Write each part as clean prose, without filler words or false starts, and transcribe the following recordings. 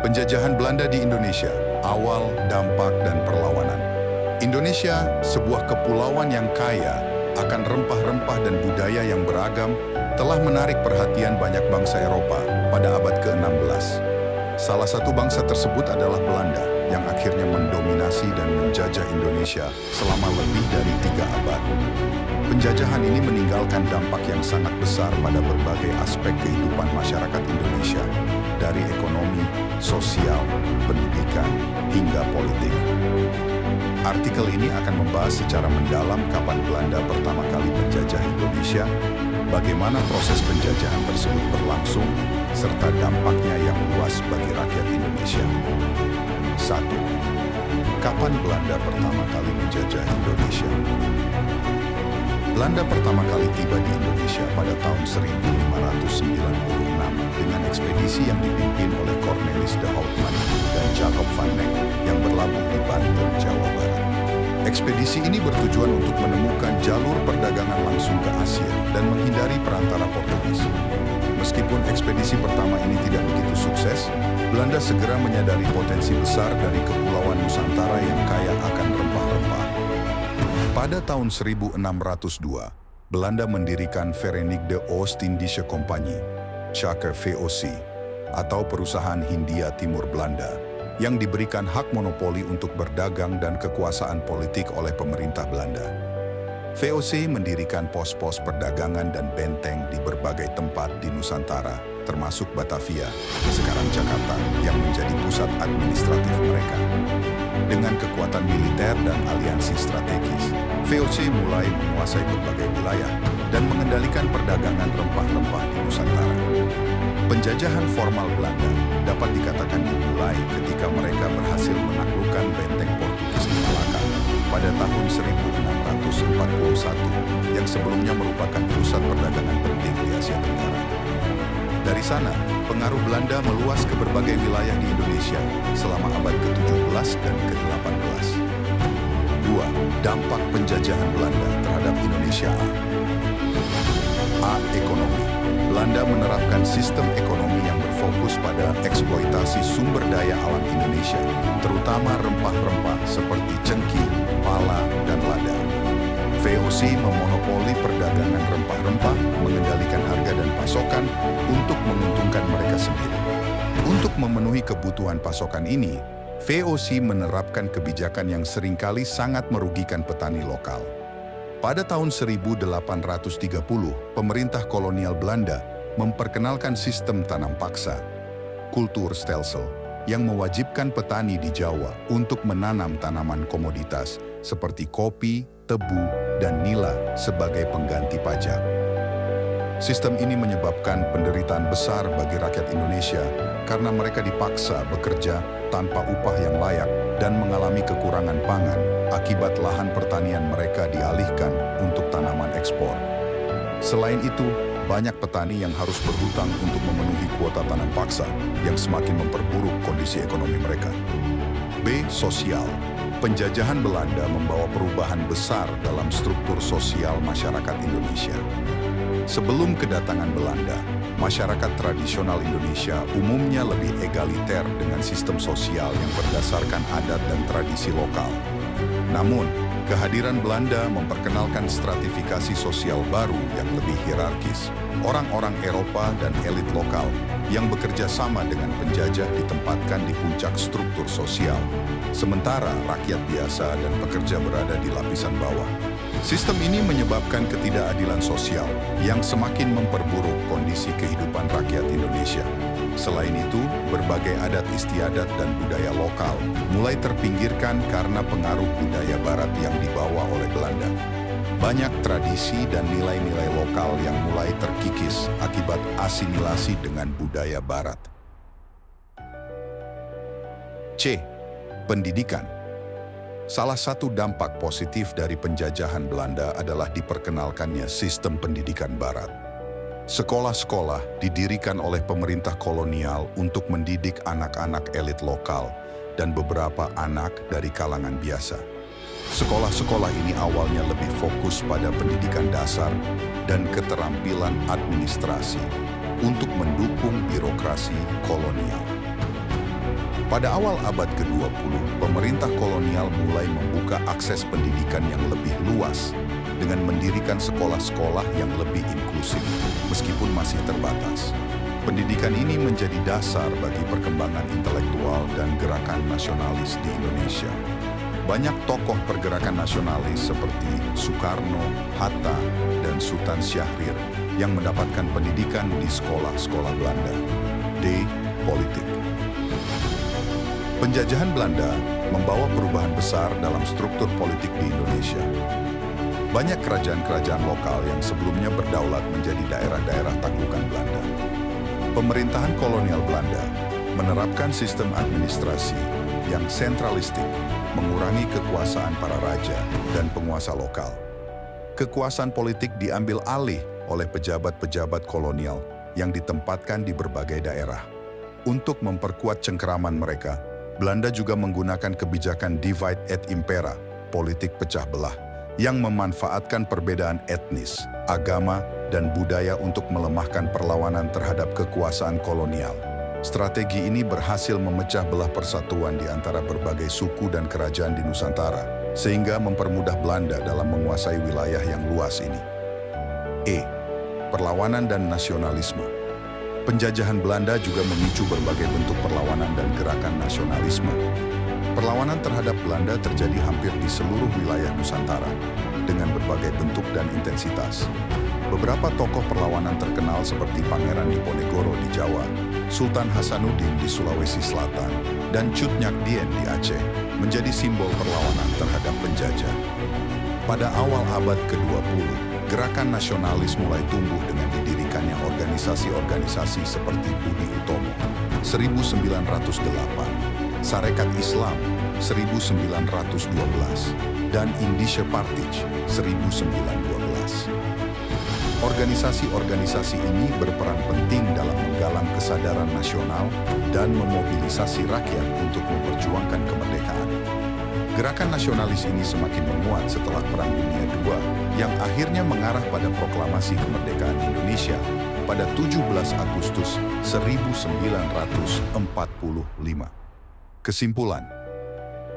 Penjajahan Belanda di Indonesia, awal, dampak, dan perlawanan. Indonesia, sebuah kepulauan yang kaya akan rempah-rempah dan budaya yang beragam, telah menarik perhatian banyak bangsa Eropa pada abad ke-16. Salah satu bangsa tersebut adalah Belanda, yang akhirnya mendominasi dan menjajah Indonesia selama lebih dari 3 abad. Penjajahan ini meninggalkan dampak yang sangat besar pada berbagai aspek kehidupan masyarakat Indonesia, dari ekonomi, sosial, pendidikan, hingga politik. Artikel ini akan membahas secara mendalam kapan Belanda pertama kali menjajah Indonesia, bagaimana proses penjajahan tersebut berlangsung, serta dampaknya yang luas bagi rakyat Indonesia. 1. Kapan Belanda pertama kali menjajah Indonesia? Belanda pertama kali tiba di Indonesia pada tahun 1596 dengan ekspedisi yang dipimpin oleh Cornelis de Houtman dan Jacob van Eyck yang berlabuh di Banten, Jawa Barat. Ekspedisi ini bertujuan untuk menemukan jalur perdagangan langsung ke Asia dan menghindari perantara Portugis. Meskipun ekspedisi pertama ini tidak begitu sukses, Belanda segera menyadari potensi besar dari Kepulauan Nusantara yang kaya akan rempah-rempah. Pada tahun 1602, Belanda mendirikan Verenigde Oost-Indische Compagnie, Chaka VOC, atau Perusahaan Hindia Timur Belanda, yang diberikan hak monopoli untuk berdagang dan kekuasaan politik oleh pemerintah Belanda. VOC mendirikan pos-pos perdagangan dan benteng di berbagai tempat di Nusantara, termasuk Batavia, sekarang Jakarta, yang menjadi pusat administratif mereka. Dengan kekuatan militer dan aliansi strategis, VOC mulai menguasai berbagai wilayah dan mengendalikan perdagangan rempah-rempah di Nusantara. Penjajahan formal Belanda dapat dikatakan dimulai ketika mereka berhasil menaklukkan benteng Portugis di Malaka pada tahun 1641, yang sebelumnya merupakan pusat perdagangan penting di Asia Tenggara. Dari sana, pengaruh Belanda meluas ke berbagai wilayah di Indonesia selama abad ke-17 dan ke-18. 2. Dampak penjajahan Belanda terhadap Indonesia. A. Ekonomi. Belanda menerapkan sistem ekonomi yang berfokus pada eksploitasi sumber daya alam Indonesia, terutama rempah-rempah seperti cengkih, pala, dan lada. VOC memonopoli perdagangan rempah-rempah, mengendalikan harga dan pasokan untuk menguntungkan mereka sendiri. Untuk memenuhi kebutuhan pasokan ini, VOC menerapkan kebijakan yang seringkali sangat merugikan petani lokal. Pada tahun 1830, pemerintah kolonial Belanda memperkenalkan sistem tanam paksa, kultur stelsel, yang mewajibkan petani di Jawa untuk menanam tanaman komoditas seperti kopi, tebu, dan nila sebagai pengganti pajak. Sistem ini menyebabkan penderitaan besar bagi rakyat Indonesia karena mereka dipaksa bekerja tanpa upah yang layak dan mengalami kekurangan pangan akibat lahan pertanian mereka dialihkan untuk tanaman ekspor. Selain itu, banyak petani yang harus berhutang untuk memenuhi kuota tanam paksa yang semakin memperburuk kondisi ekonomi mereka. B. Sosial. Penjajahan Belanda membawa perubahan besar dalam struktur sosial masyarakat Indonesia. Sebelum kedatangan Belanda, masyarakat tradisional Indonesia umumnya lebih egaliter dengan sistem sosial yang berdasarkan adat dan tradisi lokal. Namun, kehadiran Belanda memperkenalkan stratifikasi sosial baru yang lebih hierarkis. Orang-orang Eropa dan elit lokal yang bekerja sama dengan penjajah ditempatkan di puncak struktur sosial, sementara rakyat biasa dan pekerja berada di lapisan bawah. Sistem ini menyebabkan ketidakadilan sosial yang semakin memperburuk kondisi kehidupan rakyat Indonesia. Selain itu, berbagai adat istiadat dan budaya lokal mulai terpinggirkan karena pengaruh budaya Barat yang dibawa oleh Belanda. Banyak tradisi dan nilai-nilai lokal yang mulai terkikis akibat asimilasi dengan budaya Barat. C. Pendidikan. Salah satu dampak positif dari penjajahan Belanda adalah diperkenalkannya sistem pendidikan Barat. Sekolah-sekolah didirikan oleh pemerintah kolonial untuk mendidik anak-anak elit lokal dan beberapa anak dari kalangan biasa. Sekolah-sekolah ini awalnya lebih fokus pada pendidikan dasar dan keterampilan administrasi untuk mendukung birokrasi kolonial. Pada awal abad ke-20, pemerintah kolonial mulai membuka akses pendidikan yang lebih luas dengan mendirikan sekolah-sekolah yang lebih inklusif, meskipun masih terbatas. Pendidikan ini menjadi dasar bagi perkembangan intelektual dan gerakan nasionalis di Indonesia. Banyak tokoh pergerakan nasionalis seperti Soekarno, Hatta, dan Sultan Syahrir yang mendapatkan pendidikan di sekolah-sekolah Belanda. D. Politik. Penjajahan Belanda membawa perubahan besar dalam struktur politik di Indonesia. Banyak kerajaan-kerajaan lokal yang sebelumnya berdaulat menjadi daerah-daerah taklukan Belanda. Pemerintahan kolonial Belanda menerapkan sistem administrasi yang sentralistik, mengurangi kekuasaan para raja dan penguasa lokal. Kekuasaan politik diambil alih oleh pejabat-pejabat kolonial yang ditempatkan di berbagai daerah. Untuk memperkuat cengkeraman mereka, Belanda juga menggunakan kebijakan divide et impera, politik pecah belah, yang memanfaatkan perbedaan etnis, agama, dan budaya untuk melemahkan perlawanan terhadap kekuasaan kolonial. Strategi ini berhasil memecah belah persatuan di antara berbagai suku dan kerajaan di Nusantara, sehingga mempermudah Belanda dalam menguasai wilayah yang luas ini. E. Perlawanan dan nasionalisme. Penjajahan Belanda juga memicu berbagai bentuk perlawanan dan gerakan nasionalisme. Perlawanan terhadap Belanda terjadi hampir di seluruh wilayah Nusantara, dengan berbagai bentuk dan intensitas. Beberapa tokoh perlawanan terkenal seperti Pangeran Diponegoro di Jawa, Sultan Hasanuddin di Sulawesi Selatan, dan Cut Nyak Dien di Aceh, menjadi simbol perlawanan terhadap penjajah. Pada awal abad ke-20, gerakan nasionalis mulai tumbuh dengan didirikannya organisasi-organisasi seperti Budi Utomo, 1908, Sarekat Islam, 1912, dan Indische Partij, 1912. Organisasi-organisasi ini berperan penting dalam menggalang kesadaran nasional dan memobilisasi rakyat untuk memperjuangkan kemerdekaan. Gerakan nasionalis ini semakin menguat setelah Perang Dunia II yang akhirnya mengarah pada proklamasi kemerdekaan Indonesia pada 17 Agustus 1945. Kesimpulan,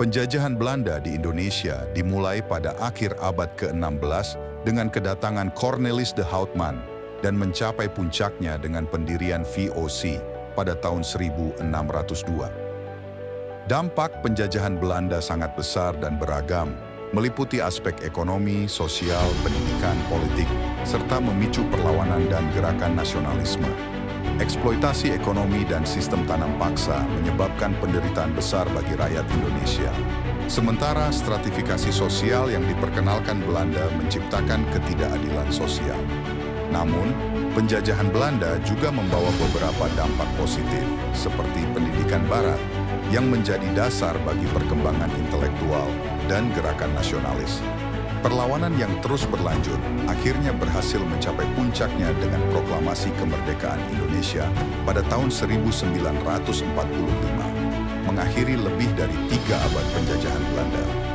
penjajahan Belanda di Indonesia dimulai pada akhir abad ke-16 dengan kedatangan Cornelis de Houtman dan mencapai puncaknya dengan pendirian VOC pada tahun 1602. Dampak penjajahan Belanda sangat besar dan beragam, meliputi aspek ekonomi, sosial, pendidikan, politik, serta memicu perlawanan dan gerakan nasionalisme. Eksploitasi ekonomi dan sistem tanam paksa menyebabkan penderitaan besar bagi rakyat Indonesia. Sementara stratifikasi sosial yang diperkenalkan Belanda menciptakan ketidakadilan sosial. Namun, penjajahan Belanda juga membawa beberapa dampak positif, seperti pendidikan Barat, yang menjadi dasar bagi perkembangan intelektual dan gerakan nasionalis. Perlawanan yang terus berlanjut akhirnya berhasil mencapai puncaknya dengan proklamasi kemerdekaan Indonesia pada tahun 1945, mengakhiri lebih dari 3 abad penjajahan Belanda.